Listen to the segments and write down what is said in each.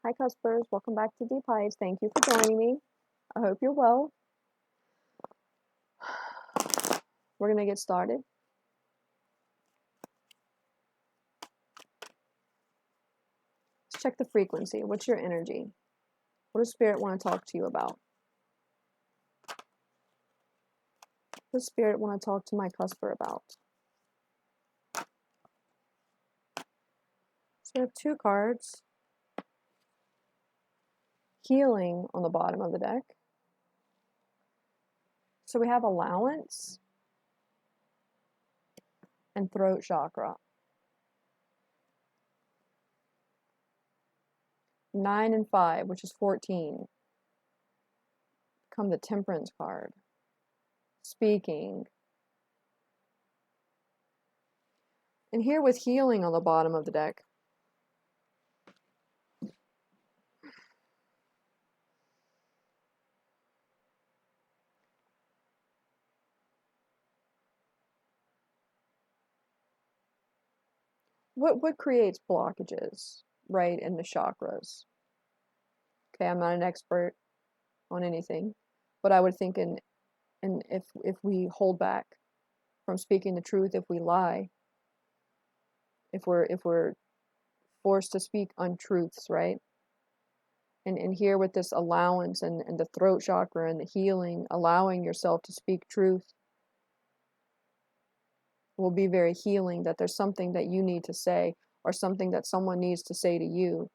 Hi, Cuspers. Welcome back to Deep Heights. Thank you for joining me. I hope you're well. We're going to get started. Let's check the frequency. What's your energy? What does Spirit want to talk to you about? What does Spirit want to talk to my Cusper about? So we have two cards. Healing on the bottom of the deck. So we have allowance and throat chakra. 9 and 5, which is 14. Come the Temperance card. Speaking. And here with healing on the bottom of the deck. What creates blockages, right, in the chakras? Okay, I'm not an expert on anything, but I would think if we hold back from speaking the truth, if we lie, if we're forced to speak untruths, right? And here with this allowance and the throat chakra and the healing, allowing yourself to speak truth will be very healing, that there's something that you need to say or something that someone needs to say to you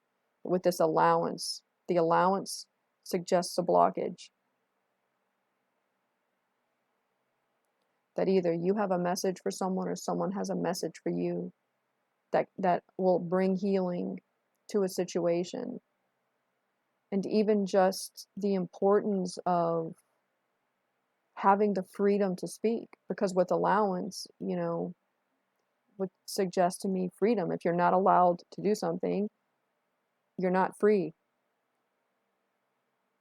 with this allowance. The allowance suggests a blockage. That either you have a message for someone or someone has a message for you that will bring healing to a situation. And even just the importance of having the freedom to speak, because with allowance, would suggest to me freedom. If you're not allowed to do something, you're not free,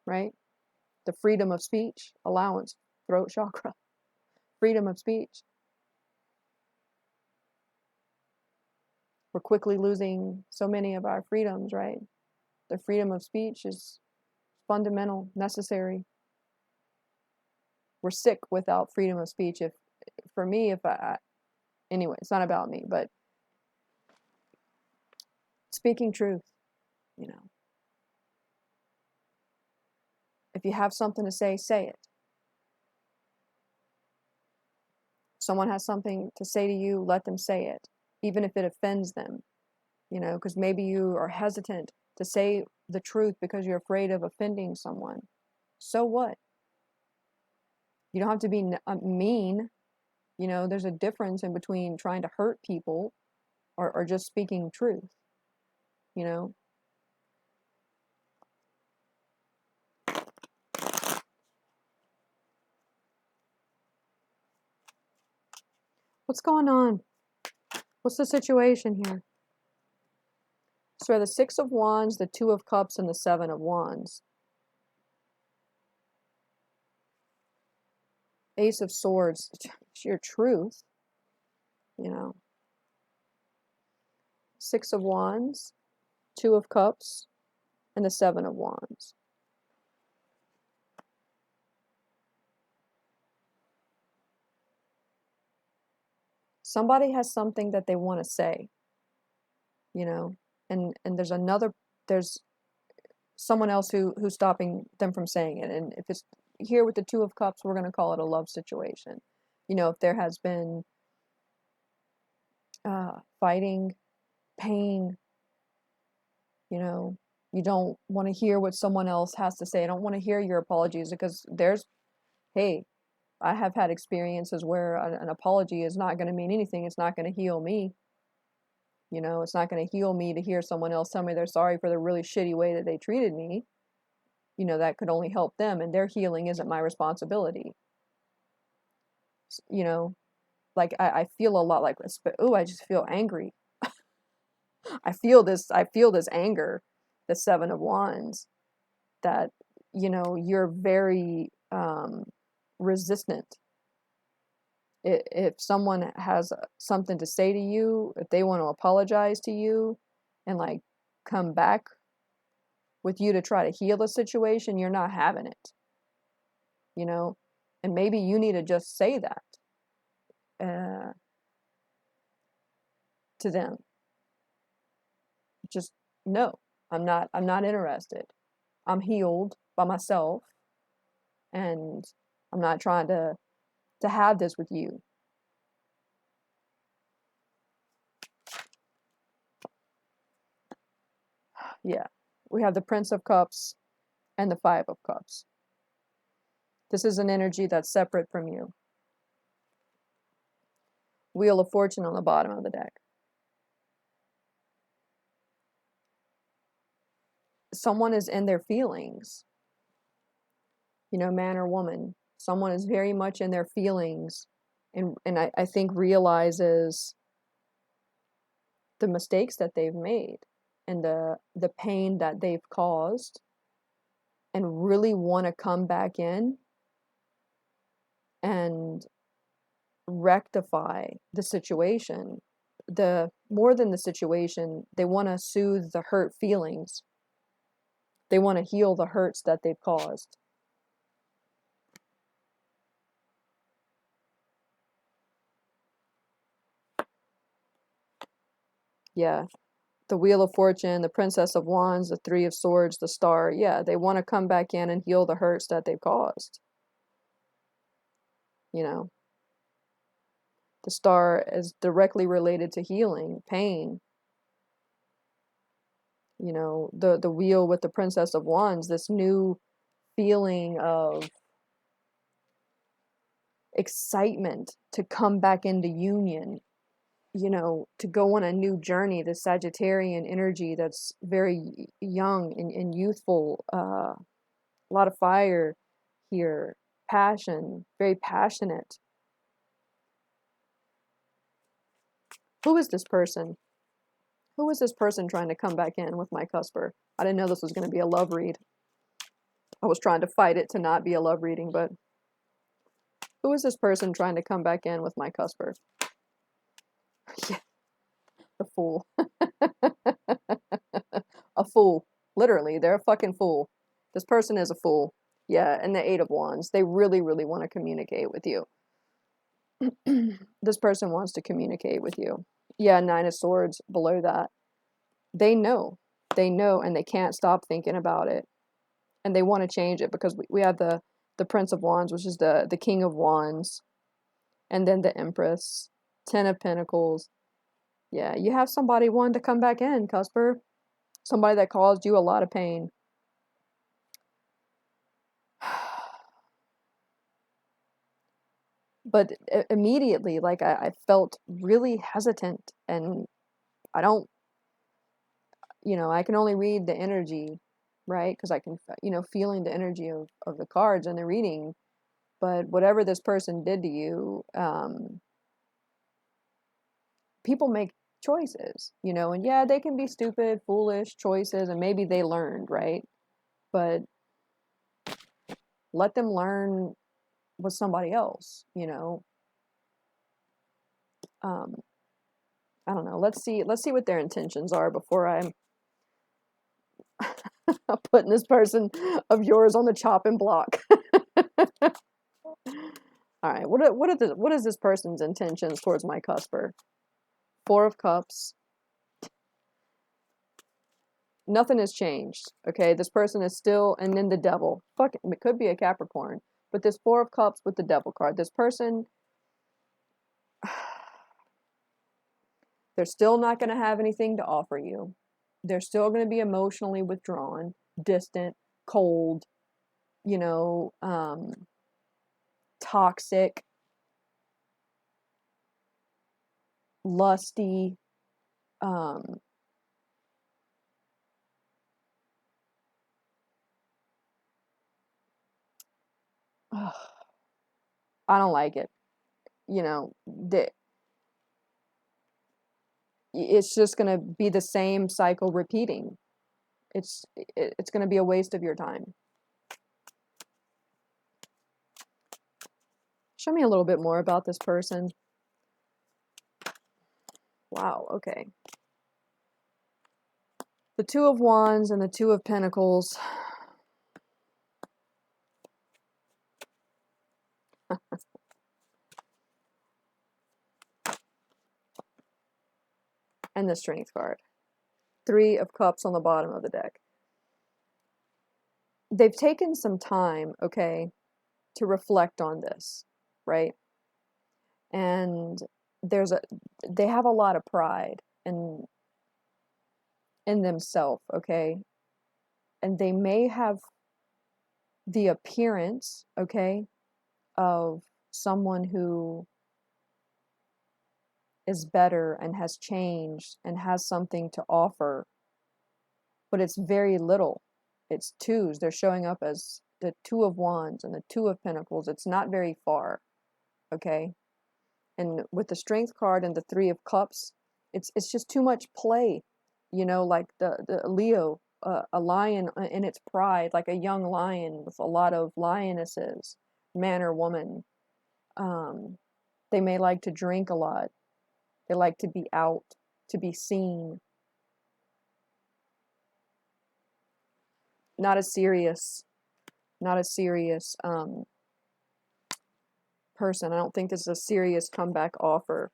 right? The freedom of speech, allowance, throat chakra, freedom of speech. We're quickly losing so many of our freedoms, right? The freedom of speech is fundamental, necessary. We're sick without freedom of speech. Anyway, it's not about me, but speaking truth, if you have something to say it. If someone has something to say to you, let them say it, even if it offends them, because maybe you are hesitant to say the truth because you're afraid of offending someone. So what? You don't have to be mean. There's a difference in between trying to hurt people or just speaking truth, What's going on? What's the situation here? So we have the 6 of Wands, the 2 of Cups, and the 7 of Wands. Ace of Swords, it's your truth, 6 of Wands, 2 of Cups, and the 7 of Wands. Somebody has something that they want to say, and there's someone else who's stopping them from saying it. And if it's here with the 2 of Cups, we're going to call it a love situation. If there has been fighting, pain, you don't want to hear what someone else has to say. I don't want to hear your apologies, because hey, I have had experiences where an apology is not going to mean anything. It's not going to heal me. It's not going to heal me to hear someone else tell me they're sorry for the really shitty way that they treated me. That could only help them, and their healing isn't my responsibility. Like I feel a lot like, I just feel angry. I feel this anger, the 7 of Wands, that, you're very resistant. If someone has something to say to you, if they want to apologize to you and like come back with you to try to heal the situation, you're not having it, you know? And maybe you need to just say that to them. Just, no, I'm not interested. I'm healed by myself, and I'm not trying to have this with you. Yeah, we have the Prince of Cups and the Five of Cups. This is an energy that's separate from you. Wheel of Fortune on the bottom of the deck. Someone is in their feelings, you know, man or woman. Someone is very much in their feelings, and I think realizes the mistakes that they've made and the pain that they've caused, and really want to come back in and rectify the situation. The more than the situation, they want to soothe the hurt feelings. They want to heal the hurts that they've caused. Yeah, the Wheel of Fortune, the Princess of Wands, the Three of Swords, the Star. Yeah, they want to come back in and heal the hurts that they've caused. You know, the Star is directly related to healing, pain. You know, the Wheel with the Princess of Wands, this new feeling of excitement to come back into union, you know, to go on a new journey, the Sagittarian energy that's very young and youthful, a lot of fire here, passion, very passionate. Who is this person? Who is this person trying to come back in with my cusper? I didn't know this was going to be a love read. I was trying to fight it to not be a love reading, but who is this person trying to come back in with my cusper? Yeah, the Fool. A fool. Literally, they're a fucking fool. This person is a fool. Yeah, and the Eight of Wands. They really, really want to communicate with you. This person wants to communicate with you. Yeah, Nine of Swords below that. They know. They know, and they can't stop thinking about it. And they want to change it because we have the Prince of Wands, which is the King of Wands. And then the Empress. 10 of Pentacles. Yeah, you have somebody wanting to come back in, Cusper. Somebody that caused you a lot of pain. But immediately, like, I felt really hesitant, and I don't, you know, I can only read the energy, right? Because I can, you know, feeling the energy of the cards and the reading. But whatever this person did to you, people make choices, you know, and yeah, they can be stupid, foolish choices, and maybe they learned, right? But let them learn with somebody else, you know. I don't know. Let's see what their intentions are before I'm putting this person of yours on the chopping block. All right, what is this person's intentions towards my cusper? Four of Cups. Nothing has changed. Okay, this person is still, and then the Devil. Fuck it, it could be a Capricorn, but this Four of Cups with the Devil card. This person, they're still not going to have anything to offer you. They're still going to be emotionally withdrawn, distant, cold, you know, toxic, lusty, I don't like it. You know, it's just going to be the same cycle repeating. It's going to be a waste of your time. Show me a little bit more about this person. Wow, okay. The Two of Wands and the Two of Pentacles. And the Strength card. Three of Cups on the bottom of the deck. They've taken some time, okay, to reflect on this, right? And they have a lot of pride in themselves, okay? And they may have the appearance, okay, of someone who is better and has changed and has something to offer, but it's very little. It's twos. They're showing up as the Two of Wands and the Two of Pentacles. It's not very far, okay? And with the Strength card and the Three of Cups, it's just too much play, you know, like the Leo, a lion in its pride, like a young lion with a lot of lionesses, man or woman. They may like to drink a lot. They like to be out, to be seen. Not a serious person. I don't think this is a serious comeback offer.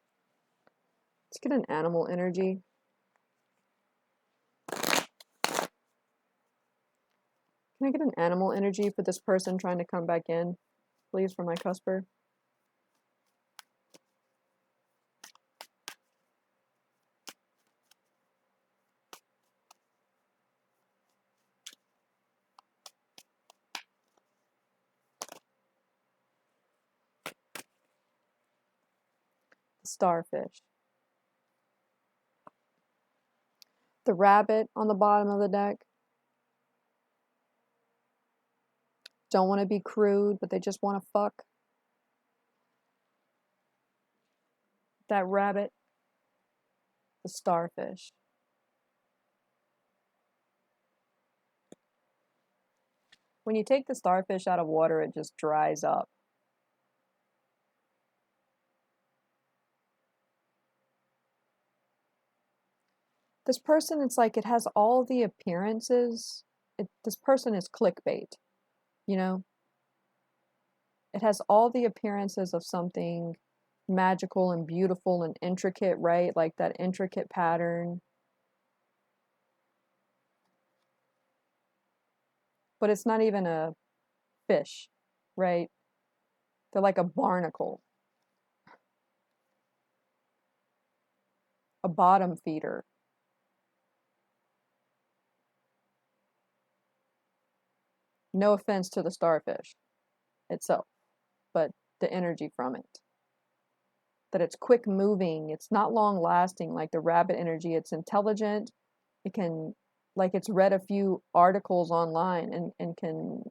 Let's get an animal energy. Can I get an animal energy for this person trying to come back in, please, for my cusper? Starfish. The rabbit on the bottom of the deck. Don't want to be crude, but they just want to fuck. That rabbit. The starfish. When you take the starfish out of water, it just dries up. This person, it's like it has all the appearances. This person is clickbait, you know? It has all the appearances of something magical and beautiful and intricate, right? Like that intricate pattern. But it's not even a fish, right? They're like a barnacle, a bottom feeder. No offense to the starfish itself, but the energy from it. That it's quick moving, it's not long lasting like the rabbit energy. It's intelligent. It can, like, it's read a few articles online and can,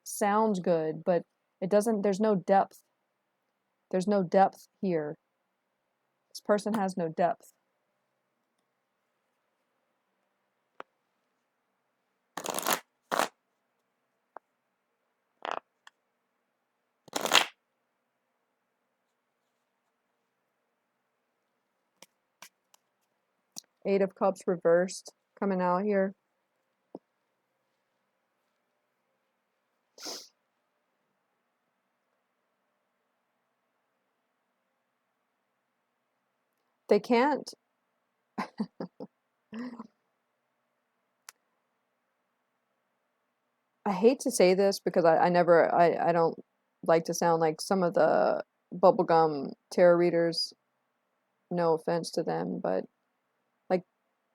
sounds good, but it doesn't, there's no depth. There's no depth here. This person has no depth. Eight of Cups reversed coming out here. They can't. I hate to say this because I don't like to sound like some of the bubblegum tarot readers. No offense to them, but like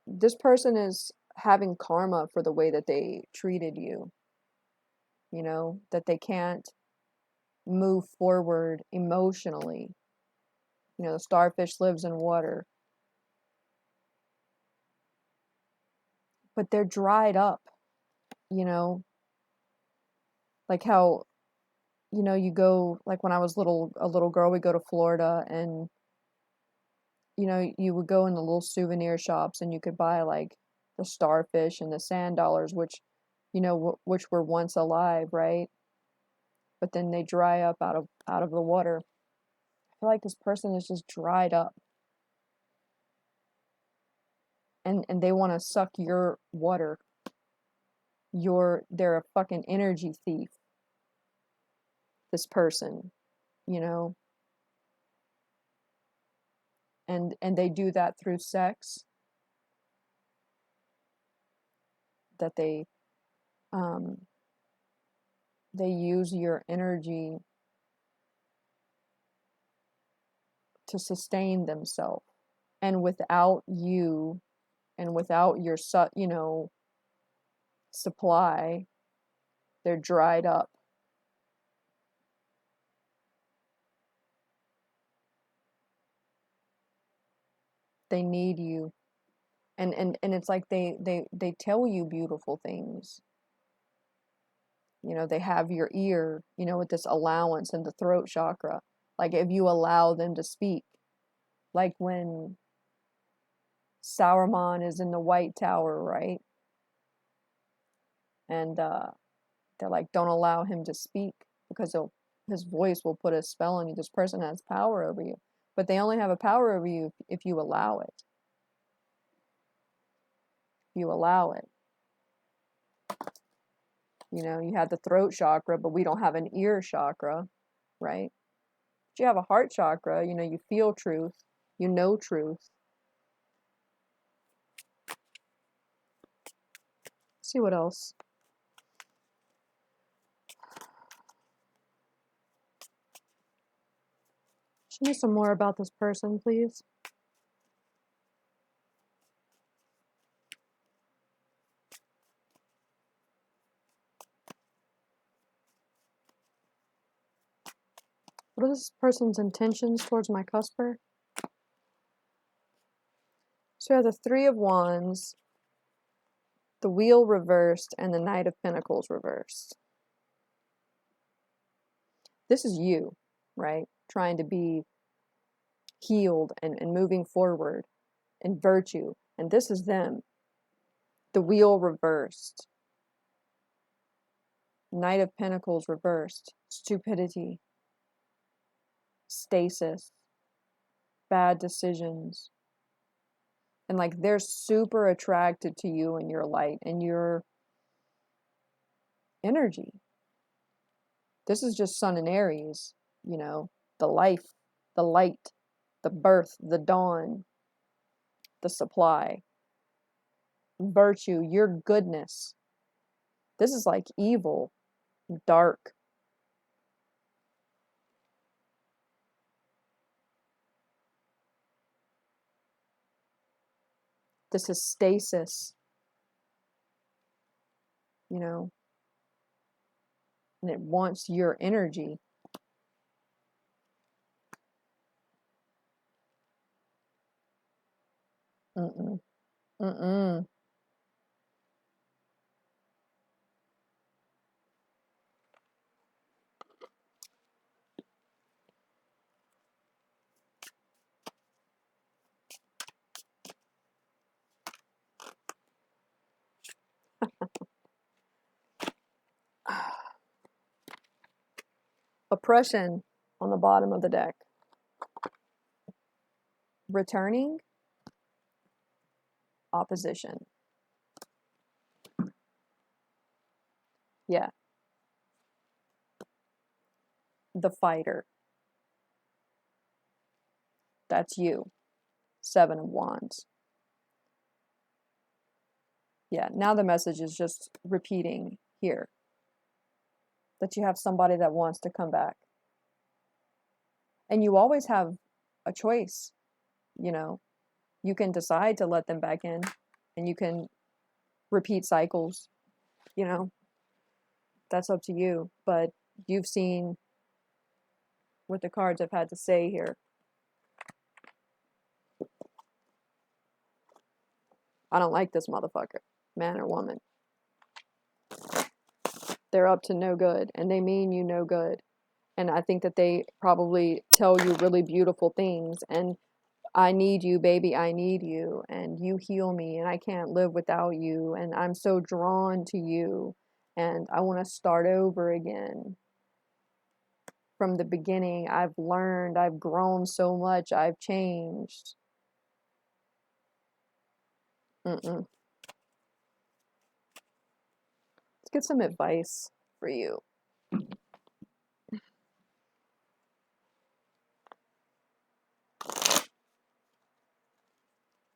this person is having karma for the way that they treated you. You know, that they can't move forward emotionally. You know, the starfish lives in water. But they're dried up, you know, like how, you know, you go, like when I was a little girl, we go to Florida and, you know, you would go in the little souvenir shops and you could buy like the starfish and the sand dollars, which, you know, which were once alive, right? But then they dry up out of the water. I feel like this person is just dried up. and they want to suck your water. They're a fucking energy thief, this person, you know, and they do that through sex, that they use your energy to sustain themselves, and without you and without your supply, they're dried up. They need you, and it's like they tell you beautiful things. You know, they have your ear, you know, with this allowance in the throat chakra. Like if you allow them to speak, like when Sauron is in the White Tower, right? And they're like, don't allow him to speak because his voice will put a spell on you. This person has power over you, but they only have a power over you if you allow it. You allow it. You know, you have the throat chakra, but we don't have an ear chakra, right? But you have a heart chakra, you know, you feel truth, you know truth. Let's see what else. Show me some more about this person, please. What are this person's intentions towards my cusper? So we have the Three of Wands, the Wheel reversed, and the Knight of Pentacles reversed. This is you, right? Trying to be healed and moving forward in virtue. And this is them. The Wheel reversed. Knight of Pentacles reversed. Stupidity. Stasis. Bad decisions. And like they're super attracted to you and your light and your energy. This is just Sun and Aries, you know, the life, the light, the birth, the dawn, the supply, virtue, your goodness. This is like evil, dark. This is stasis, you know, and it wants your energy. Mm-mm. Mm-mm. Oppression on the bottom of the deck. Returning. Opposition. Yeah. The fighter. That's you. Seven of Wands. Yeah, now the message is just repeating here. That you have somebody that wants to come back. And you always have a choice, you know. You can decide to let them back in, and you can repeat cycles, you know. That's up to you. But you've seen what the cards have had to say here. I don't like this motherfucker, man or woman. They're up to no good, and they mean you no good. And I think that they probably tell you really beautiful things, and I need you, baby, I need you, and you heal me, and I can't live without you, and I'm so drawn to you, and I want to start over again. From the beginning, I've learned, I've grown so much, I've changed. Let's get some advice for you.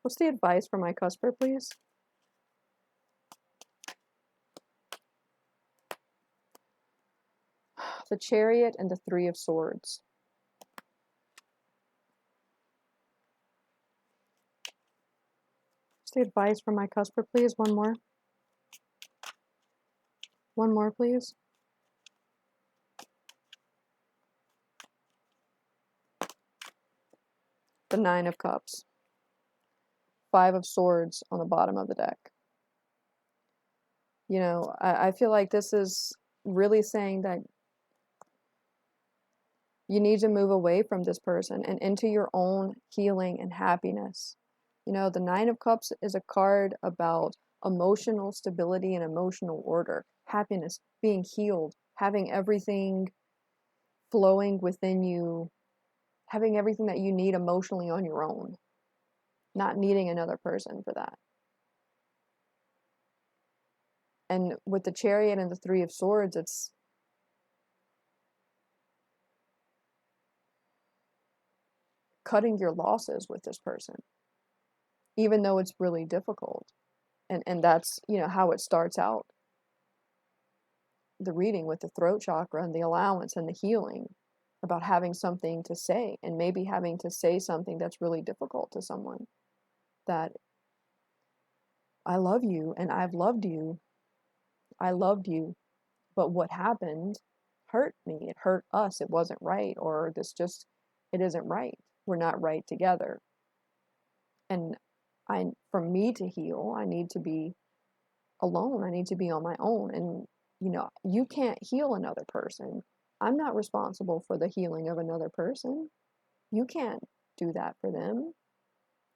What's the advice for my cusper, please? The Chariot and the Three of Swords. What's the advice for my cusper, please? One more. One more, please. The Nine of Cups. Five of Swords on the bottom of the deck. You know, I feel like this is really saying that you need to move away from this person and into your own healing and happiness. You know, the Nine of Cups is a card about emotional stability and emotional order, happiness, being healed, having everything flowing within you, having everything that you need emotionally on your own, not needing another person for that. And with the Chariot and the Three of Swords, it's cutting your losses with this person, even though it's really difficult. And that's, you know, how it starts out. The reading with the throat chakra and the allowance and the healing, about having something to say, and maybe having to say something that's really difficult to someone, that I love you and I've loved you. I loved you, but what happened hurt me. It hurt us. It wasn't right, or it isn't right. We're not right together. And for me to heal, I need to be alone. I need to be on my own. And, you know, you can't heal another person. I'm not responsible for the healing of another person. You can't do that for them.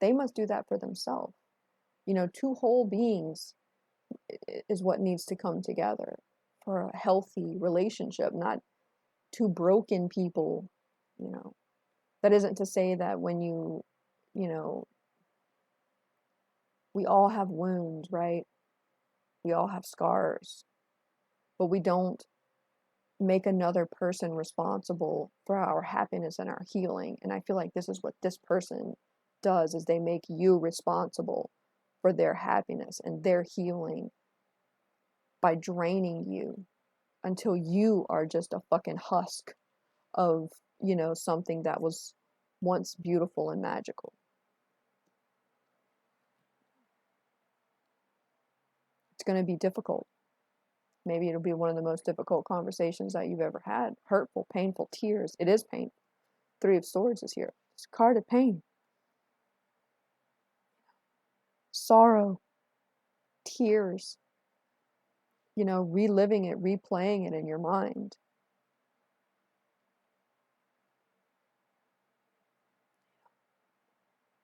They must do that for themselves. You know, two whole beings is what needs to come together for a healthy relationship, not two broken people, you know. That isn't to say that when you know, we all have wounds, right? We all have scars, but we don't make another person responsible for our happiness and our healing. And I feel like this is what this person does, is they make you responsible for their happiness and their healing by draining you until you are just a fucking husk of, you know, something that was once beautiful and magical. It's going to be difficult. Maybe it'll be one of the most difficult conversations that you've ever had. Hurtful, painful, tears. It is painful. Three of Swords is here. It's a card of pain. Sorrow. Tears. You know, reliving it, replaying it in your mind.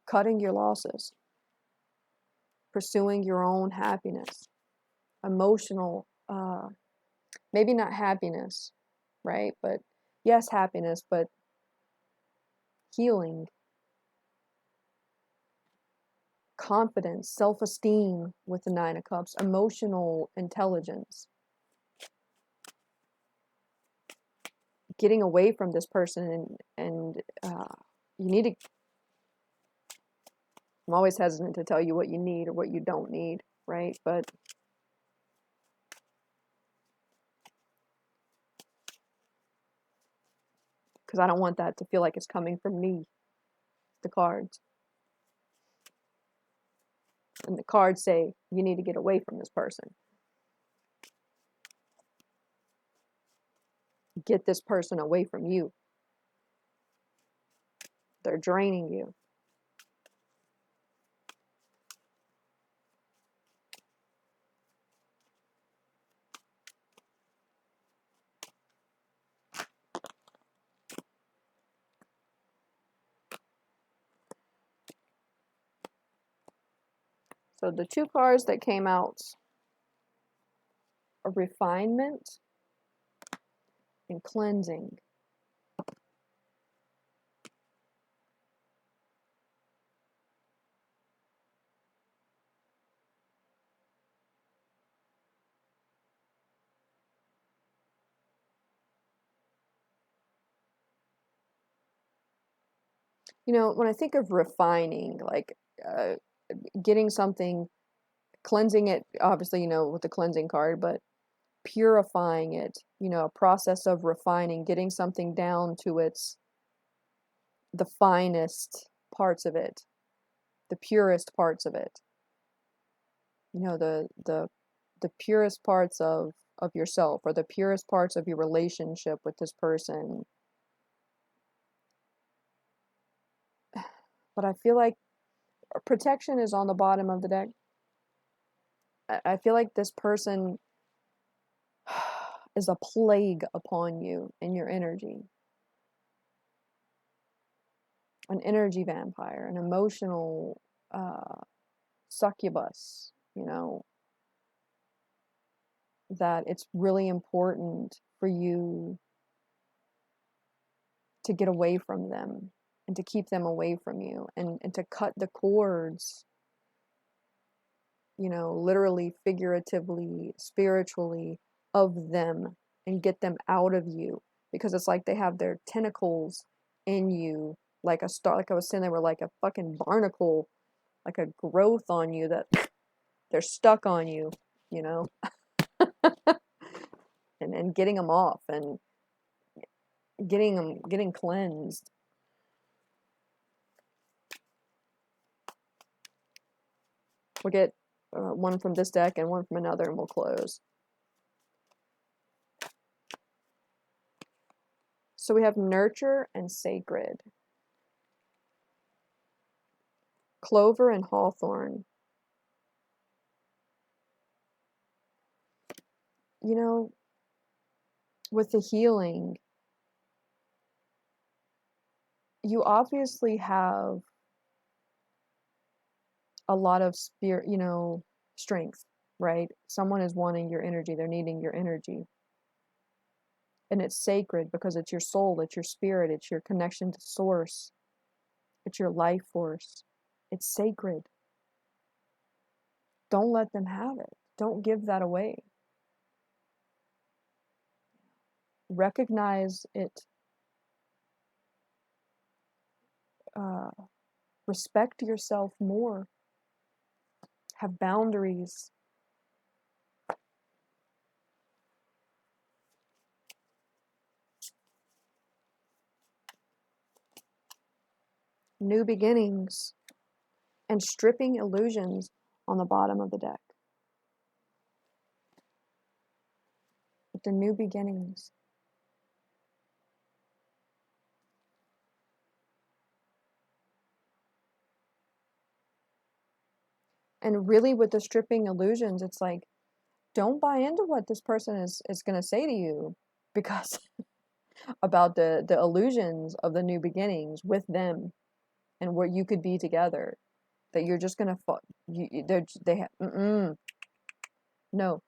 Cutting your losses. Pursuing your own happiness. Emotional, maybe not happiness, right? But yes, happiness, but healing, confidence, self-esteem with the Nine of Cups, emotional intelligence. Getting away from this person and you need to, I'm always hesitant to tell you what you need or what you don't need, right? But because I don't want that to feel like it's coming from me, the cards. And the cards say you need to get away from this person. Get this person away from you. They're draining you. So the two cards that came out are refinement and cleansing. You know, when I think of refining, like getting something, cleansing it, obviously, you know, with the cleansing card, but purifying it, you know, a process of refining, getting something down to the finest parts of it, the purest parts of it. You know, the purest parts of yourself, or the purest parts of your relationship with this person. But I feel like protection is on the bottom of the deck. I feel like this person is a plague upon you and your energy. An energy vampire, an emotional succubus, you know, that it's really important for you to get away from them and to keep them away from you, and to cut the cords, you know, literally, figuratively, spiritually, of them, and get them out of you, because it's like they have their tentacles in you, like a star, like I was saying, they were like a fucking barnacle, like a growth on you that they're stuck on you, you know, and getting them off, and getting cleansed. We'll get one from this deck and one from another, and we'll close. So we have nurture and sacred. Clover and hawthorn. You know, with the healing, you obviously have a lot of spirit, you know, strength, right? Someone is wanting your energy, they're needing your energy. And it's sacred because it's your soul, it's your spirit, it's your connection to source, it's your life force. It's sacred. Don't let them have it. Don't give that away. Recognize it. Respect yourself more. Have boundaries. New beginnings. And stripping illusions on the bottom of the deck. With the new beginnings. And really, with the stripping illusions, it's like, don't buy into what this person is going to say to you, because about the illusions of the new beginnings with them, and where you could be together, that you're just going to no.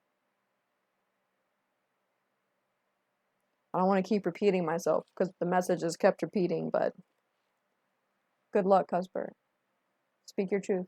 I don't want to keep repeating myself because the message is kept repeating, but good luck, Cusper. Speak your truth.